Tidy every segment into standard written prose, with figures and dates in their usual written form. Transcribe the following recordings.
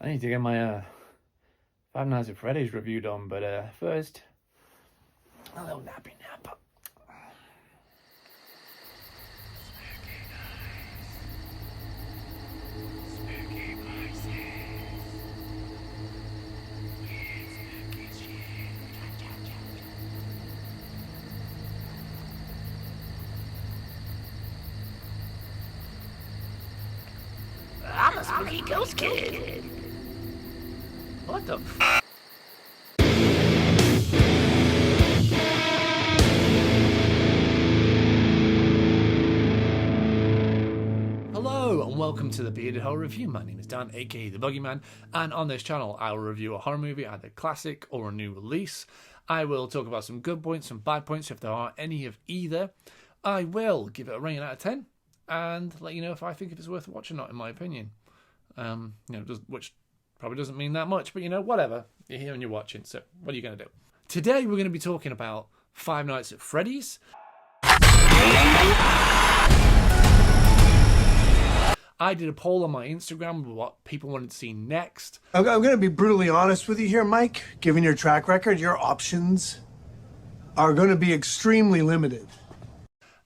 I need to get my Five Nights at Freddy's review done, but first, a little nappy nap. I'm a spooky ghost kid. What the f? Hello and welcome to the Bearded Horror Review. My name is Dan, aka the Boogey Man, and on this channel I will review a horror movie, either classic or a new release. I will talk about some good points, some bad points if there are any of either. I will give it a rating out of 10 and let you know if I think it's worth watching or not, in my opinion. Which probably doesn't mean that much, but whatever. You're here and you're watching, so what are you going to do? Today we're going to be talking about Five Nights at Freddy's. I did a poll on my Instagram with what people wanted to see next. I'm going to be brutally honest with you here, Mike. Given your track record, your options are going to be extremely limited.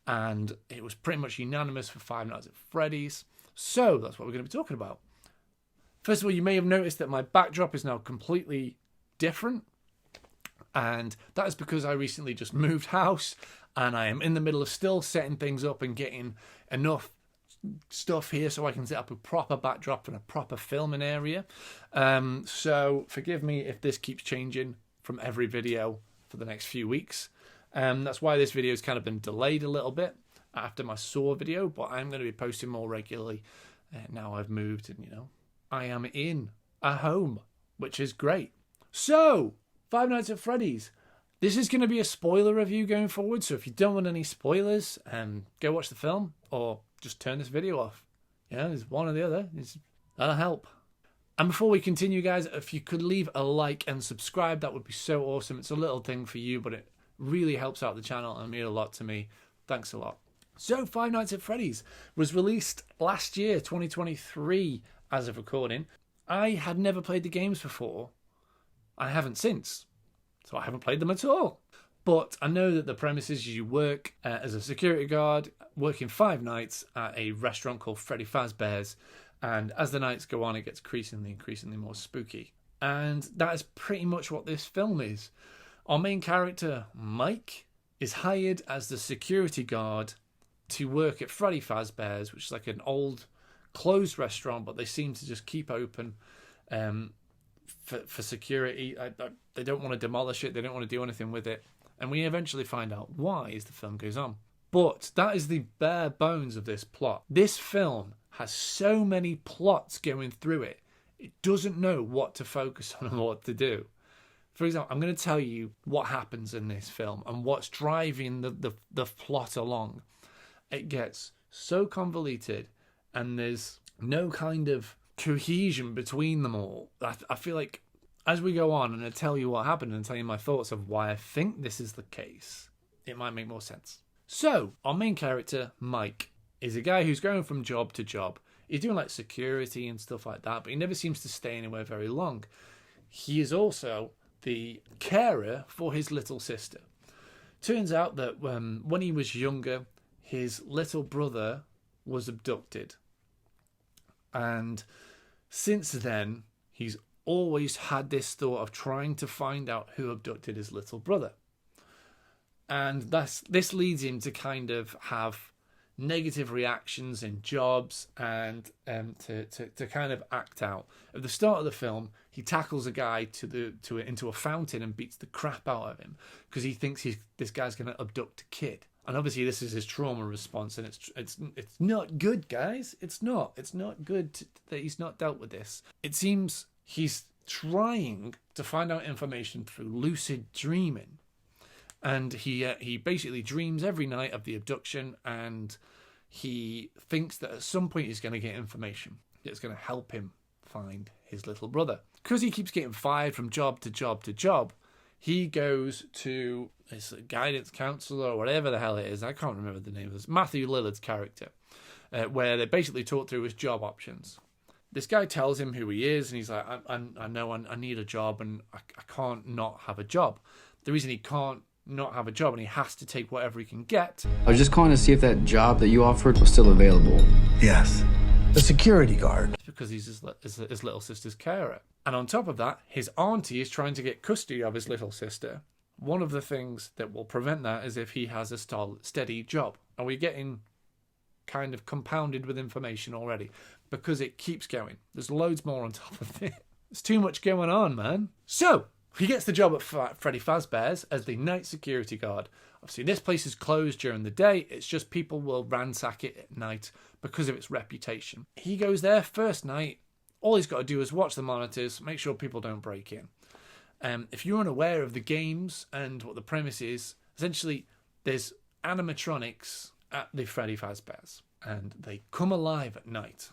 And it was pretty much unanimous for Five Nights at Freddy's. So that's what we're going to be talking about. First of all, you may have noticed that my backdrop is now completely different. And that is because I recently just moved house and I am in the middle of still setting things up and getting enough stuff here so I can set up a proper backdrop and a proper filming area. So forgive me if this keeps changing from every video for the next few weeks. That's why this video has kind of been delayed a little bit after my Saw video, but I'm going to be posting more regularly now I've moved and, I am in a home, which is great. So, Five Nights at Freddy's. This is going to be a spoiler review going forward, so if you don't want any spoilers, go watch the film or just turn this video off. There's one or the other. That'll help. And before we continue, guys, if you could leave a like and subscribe, that would be so awesome. It's a little thing for you, but it really helps out the channel and means a lot to me. Thanks a lot. So, Five Nights at Freddy's was released last year, 2023, as of recording. I had never played the games before. I haven't since. So I haven't played them at all. But I know that the premise is you work as a security guard, working 5 nights at a restaurant called Freddy Fazbear's. And as the nights go on, it gets increasingly more spooky. And that is pretty much what this film is. Our main character, Mike, is hired as the security guard to work at Freddy Fazbear's, which is like an old closed restaurant, but they seem to just keep open for security. They don't want to demolish it. They don't want to do anything with it. And we eventually find out why as the film goes on. But that is the bare bones of this plot. This film has so many plots going through it. It doesn't know what to focus on and what to do. For example, I'm going to tell you what happens in this film and what's driving the plot along. It gets so convoluted and there's no kind of cohesion between them all. I feel like as we go on and I tell you what happened and tell you my thoughts of why I think this is the case, it might make more sense. So, our main character, Mike, is a guy who's going from job to job. He's doing like security and stuff like that, but he never seems to stay anywhere very long. He is also the carer for his little sister. Turns out that when he was younger, his little brother was abducted. And since then, he's always had this thought of trying to find out who abducted his little brother. And this leads him to kind of have negative reactions in jobs and to kind of act out. At the start of the film, he tackles a guy into a fountain and beats the crap out of him because he thinks this guy's going to abduct a kid. And obviously this is his trauma response, and it's not good, guys. It's not good that he's not dealt with this. It seems he's trying to find out information through lucid dreaming. And he basically dreams every night of the abduction, and he thinks that at some point he's going to get information that's going to help him find his little brother. Because he keeps getting fired from job to job to job, he goes to his guidance counselor or whatever the hell it is. I can't remember the name of this. Matthew Lillard's character, where they basically talk through his job options. This guy tells him who he is, and he's like, I know I need a job, and I can't not have a job. The reason he can't not have a job, and he has to take whatever he can get. I was just calling to see if that job that you offered was still available. Yes. The security guard. It's because he's his little sister's carer. And on top of that, his auntie is trying to get custody of his little sister. One of the things that will prevent that is if he has a steady job. Are we getting kind of compounded with information already? Because it keeps going. There's loads more on top of it. There's too much going on, man. So, he gets the job at Freddy Fazbear's as the night security guard. Obviously, this place is closed during the day. It's just people will ransack it at night because of its reputation. He goes there first night. All he's got to do is watch the monitors, make sure people don't break in. If you're unaware of the games and what the premise is, essentially, there's animatronics at the Freddy Fazbear's, and they come alive at night.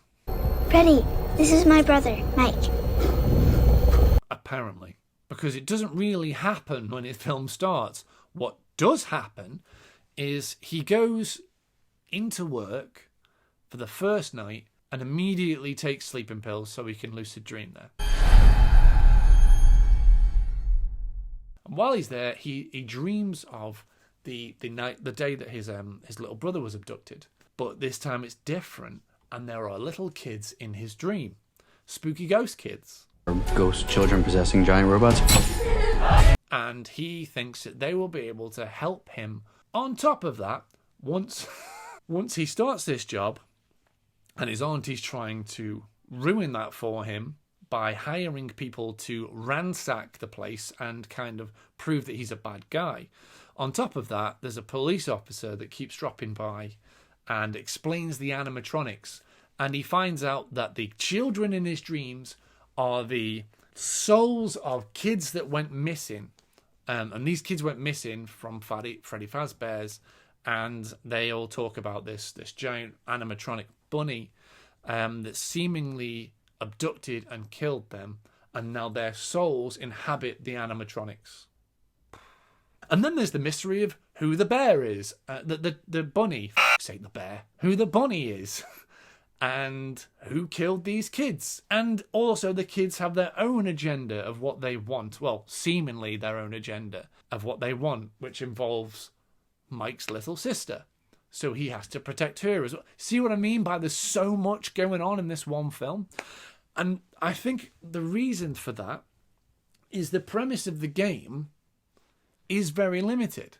Freddy, this is my brother, Mike. Apparently. Because it doesn't really happen when the film starts. What does happen is he goes into work for the first night and immediately takes sleeping pills so he can lucid dream there. And while he's there, he dreams of the day that his little brother was abducted. But this time it's different, and there are little kids in his dream. Spooky ghost kids. Or ghost children possessing giant robots. And he thinks that they will be able to help him. On top of that, once he starts this job, and his auntie's trying to ruin that for him by hiring people to ransack the place and kind of prove that he's a bad guy. On top of that, there's a police officer that keeps dropping by and explains the animatronics. And he finds out that the children in his dreams are the souls of kids that went missing. And these kids went missing from Freddy Fazbear's, and they all talk about this giant animatronic bunny that seemingly abducted and killed them, and now their souls inhabit the animatronics. And then there's the mystery of who the bear is, the bunny. Say the bear. Who the bunny is. And who killed these kids. And also the kids have their own agenda of what they want. Well, seemingly their own agenda of what they want, which involves Mike's little sister. So he has to protect her as well. See what I mean by there's so much going on in this one film? And I think the reason for that is the premise of the game is very limited.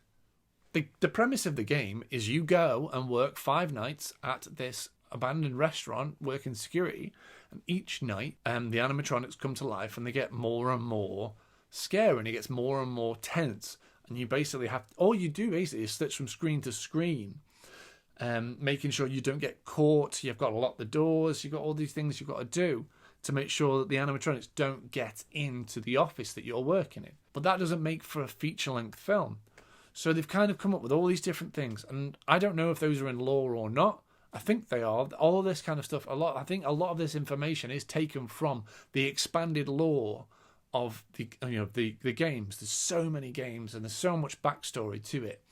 The premise of the game is you go and work 5 nights at this abandoned restaurant working security, and each night the animatronics come to life and they get more and more scary, and it gets more and more tense, and you basically have all you do basically is switch from screen to screen, making sure you don't get caught. You've got to lock the doors, you've got all these things you've got to do to make sure that the animatronics don't get into the office that you're working in. But that doesn't make for a feature-length film. So they've kind of come up with all these different things, and I don't know if those are in lore or not. I think they are. All of this kind of stuff, I think a lot of this information is taken from the expanded lore of the games. There's so many games and there's so much backstory to it,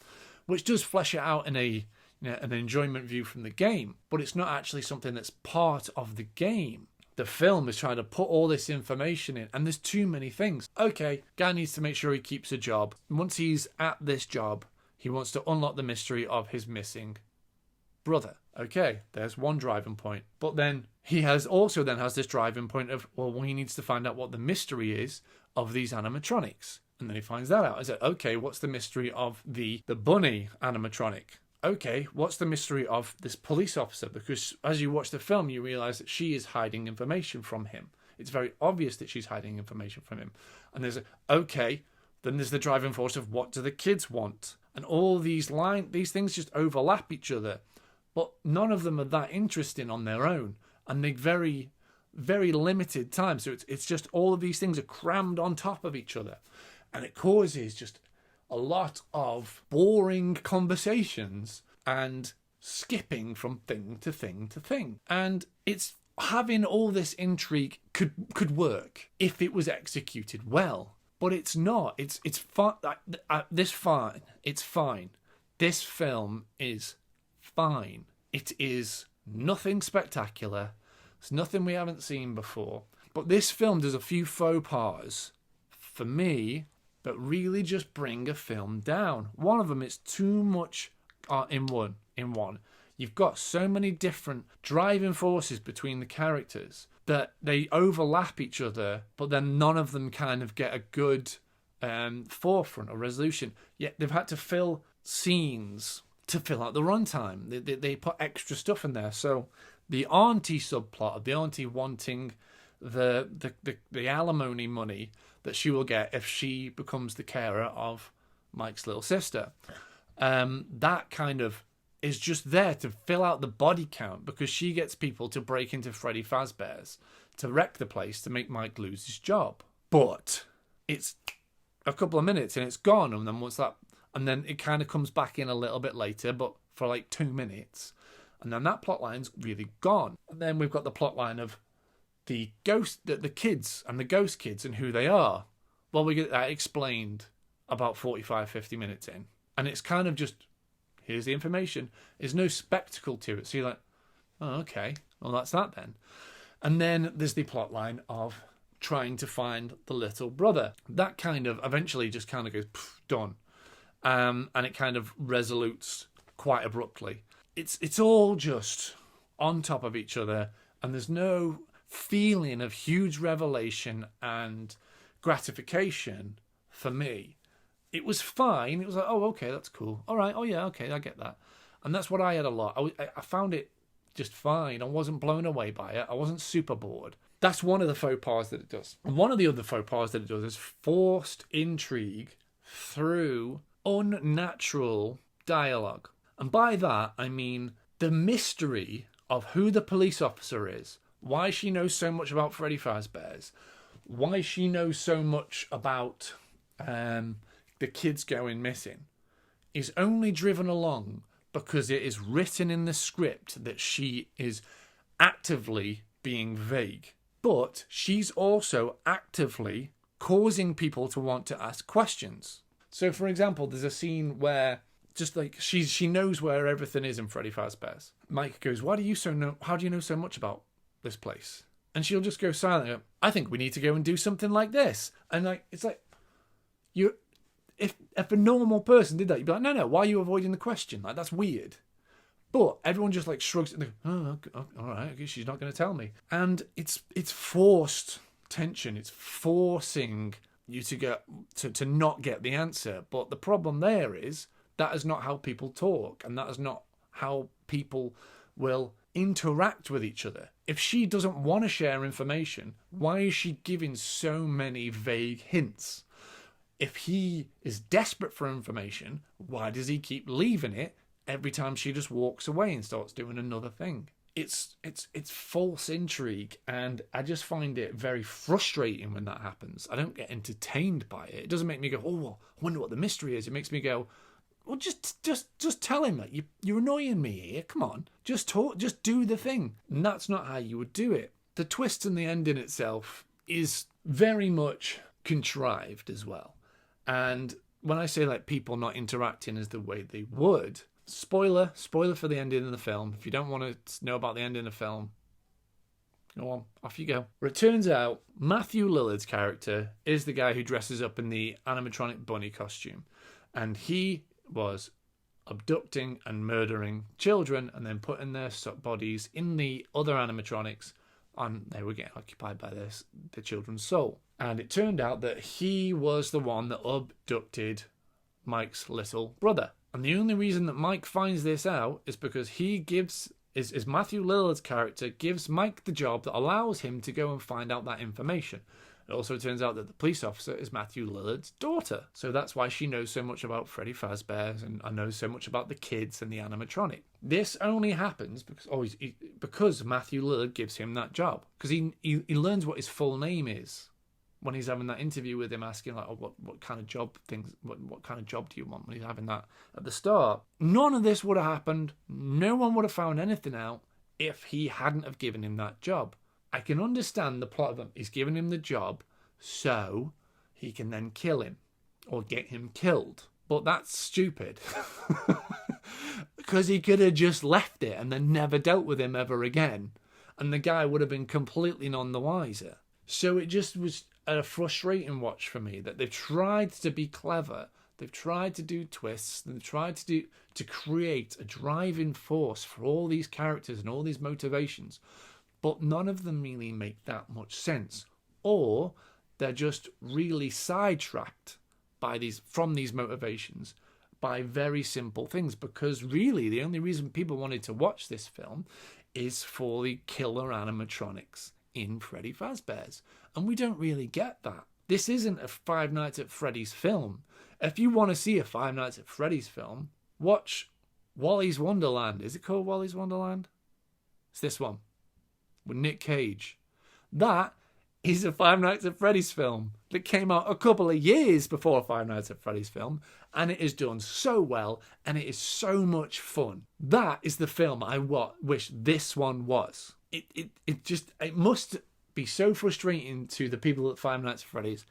which does flesh it out in an enjoyment view from the game, but it's not actually something that's part of the game. The film is trying to put all this information in, and there's too many things. Okay, guy needs to make sure he keeps a job. Once he's at this job, he wants to unlock the mystery of his missing brother. Okay, there's one driving point. But then he also has this driving point of, well, he needs to find out what the mystery is of these animatronics. And then he finds that out. I said, okay, what's the mystery of the bunny animatronic? Okay, what's the mystery of this police officer? Because as you watch the film, you realise that she is hiding information from him. It's very obvious that she's hiding information from him. And then there's the driving force of what do the kids want? And all these things just overlap each other. But none of them are that interesting on their own. And they very, very limited time. So it's just all of these things are crammed on top of each other. And it causes just a lot of boring conversations and skipping from thing to thing to thing. And it's having all this intrigue could work if it was executed well. But it's not. It's fine. It's fine. This film is fine. It is nothing spectacular. It's nothing we haven't seen before. But this film does a few faux pas for me that really just bring a film down. One of them is too much in one. You've got so many different driving forces between the characters that they overlap each other, but then none of them kind of get a good forefront or resolution. Yet they've had to fill scenes to fill out the runtime. They put extra stuff in there. So the auntie subplot of the auntie wanting the alimony money that she will get if she becomes the carer of Mike's little sister. That kind of is just there to fill out the body count because she gets people to break into Freddy Fazbear's to wreck the place to make Mike lose his job. But it's a couple of minutes and it's gone, and then what's that? And then it kind of comes back in a little bit later, but for like 2 minutes. And then that plot line's really gone. And then we've got the plot line of the kids and the ghost kids and who they are. Well, we get that explained about 45, 50 minutes in. And it's kind of just, here's the information. There's no spectacle to it. So you're like, oh, okay. Well, that's that then. And then there's the plot line of trying to find the little brother. That kind of eventually just kind of goes, done. And it kind of resolutes quite abruptly. It's all just on top of each other, and there's no feeling of huge revelation and gratification for me. It was fine. It was like, oh, okay, that's cool. All right, oh yeah, okay, I get that. And that's what I had a lot. I found it just fine. I wasn't blown away by it. I wasn't super bored. That's one of the faux pas that it does. And one of the other faux pas that it does is forced intrigue through unnatural dialogue. And by that, I mean the mystery of who the police officer is, why she knows so much about Freddy Fazbear's, why she knows so much about the kids going missing, is only driven along because it is written in the script that she is actively being vague. But she's also actively causing people to want to ask questions. So, for example, there's a scene where just like she knows where everything is in Freddy Fazbear's. Mike goes, how do you know so much about this place? And she'll just go silent and go, I think we need to go and do something like this. And like it's like if a normal person did that, you'd be like, no, why are you avoiding the question? Like, that's weird. But everyone just like shrugs and they go, oh, all right, I guess she's not going to tell me. And it's forced tension. It's forcing you to get to not get the answer. But the problem there is that is not how people talk, and that is not how people will interact with each other. If she doesn't want to share information, why is she giving so many vague hints? If he is desperate for information, why does he keep leaving it every time she just walks away and starts doing another thing? It's false intrigue, and I just find it very frustrating when that happens. I don't get entertained by it. It doesn't make me go, oh, well, I wonder what the mystery is. It makes me go, well, just tell him that you're annoying me here. Come on, just talk, just do the thing. And that's not how you would do it. The twist and the ending itself is very much contrived as well. And when I say like people not interacting as the way they would, spoiler for the ending of the film. If you don't want to know about the ending of the film, go on, off you go. But it turns out Matthew Lillard's character is the guy who dresses up in the animatronic bunny costume, and he was abducting and murdering children and then putting their bodies in the other animatronics, and they were getting occupied by the children's soul. And it turned out that he was the one that abducted Mike's little brother. And the only reason that Mike finds this out is because is Matthew Lillard's character gives Mike the job that allows him to go and find out that information. It also turns out that the police officer is Matthew Lillard's daughter. So that's why she knows so much about Freddy Fazbear and knows so much about the kids and the animatronic. This only happens because Matthew Lillard gives him that job. Because he learns what his full name is when he's having that interview with him, asking like, oh, what kind of job what kind of job do you want? When he's having that at the start. None of this would have happened. No one would have found anything out if he hadn't have given him that job. I can understand the plot of him. He's given him the job so he can then kill him or get him killed. But that's stupid. Because he could have just left it and then never dealt with him ever again. and the guy would have been completely none the wiser. So it just was a frustrating watch for me that they've tried to be clever, they've tried to do twists, they've tried to create a driving force for all these characters and all these motivations, but none of them really make that much sense, or they're just really sidetracked from these motivations by very simple things, because really the only reason people wanted to watch this film is for the killer animatronics in Freddy Fazbear's, and we don't really get that. This isn't a Five Nights at Freddy's film. If you want to see a Five Nights at Freddy's film, watch Wally's Wonderland. Is it called Wally's Wonderland? It's this one with Nick Cage. That is a Five Nights at Freddy's film that came out a couple of years before Five Nights at Freddy's film, and it is done so well, and it is so much fun. That is the film I wish this one was. It must be so frustrating to the people at Five Nights at Freddy's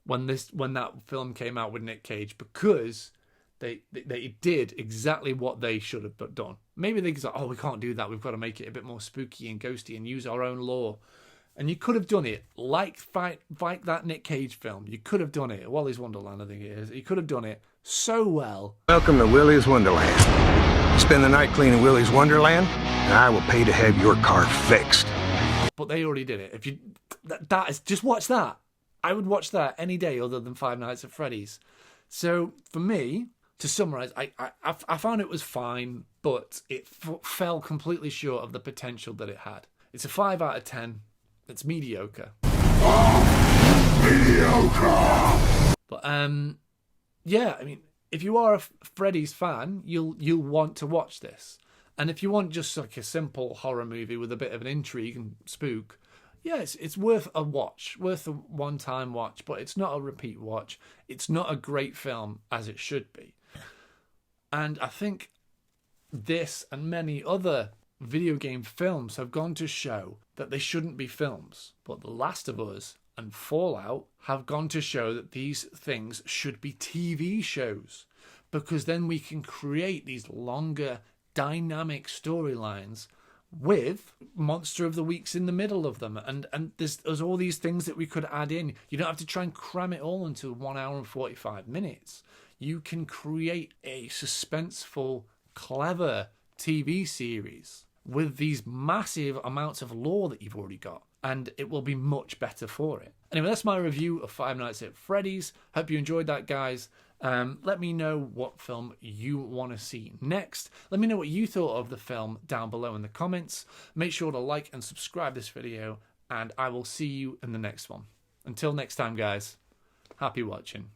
when that film came out with Nick Cage, because they did exactly what they should have done. Maybe they said, oh, we can't do that, we've got to make it a bit more spooky and ghosty and use our own lore. And you could have done it like fight that Nick Cage film. You could have done it. Wally's Wonderland, I think it is. You could have done it so well. Welcome to Willy's Wonderland. Spend the night cleaning Willy's Wonderland, and I will pay to have your car fixed. But they already did it. If you that is just watch that. I would watch that any day other than Five Nights at Freddy's. So for me, to summarize, I found it was fine, but it fell completely short of the potential that it had. It's a 5 out of 10. It's mediocre. Mediocre. But yeah, I mean, if you are a Freddy's fan, you'll want to watch this. And if you want just like a simple horror movie with a bit of an intrigue and spook, yes, it's worth a watch, worth a one-time watch, but it's not a repeat watch. It's not a great film as it should be. And I think this and many other video game films have gone to show that they shouldn't be films. But The Last of Us and Fallout have gone to show that these things should be TV shows, because then we can create these longer dynamic storylines with Monster of the Weeks in the middle of them, and there's all these things that we could add in. You don't have to try and cram it all into 1 hour and 45 minutes. You can create a suspenseful, clever TV series with these massive amounts of lore that you've already got, and it will be much better for it. Anyway, that's my review of Five Nights at Freddy's. Hope you enjoyed that, guys. Let me know what film you want to see next. Let me know what you thought of the film down below in the comments. Make sure to like and subscribe this video, and I will see you in the next one. Until next time, guys, happy watching.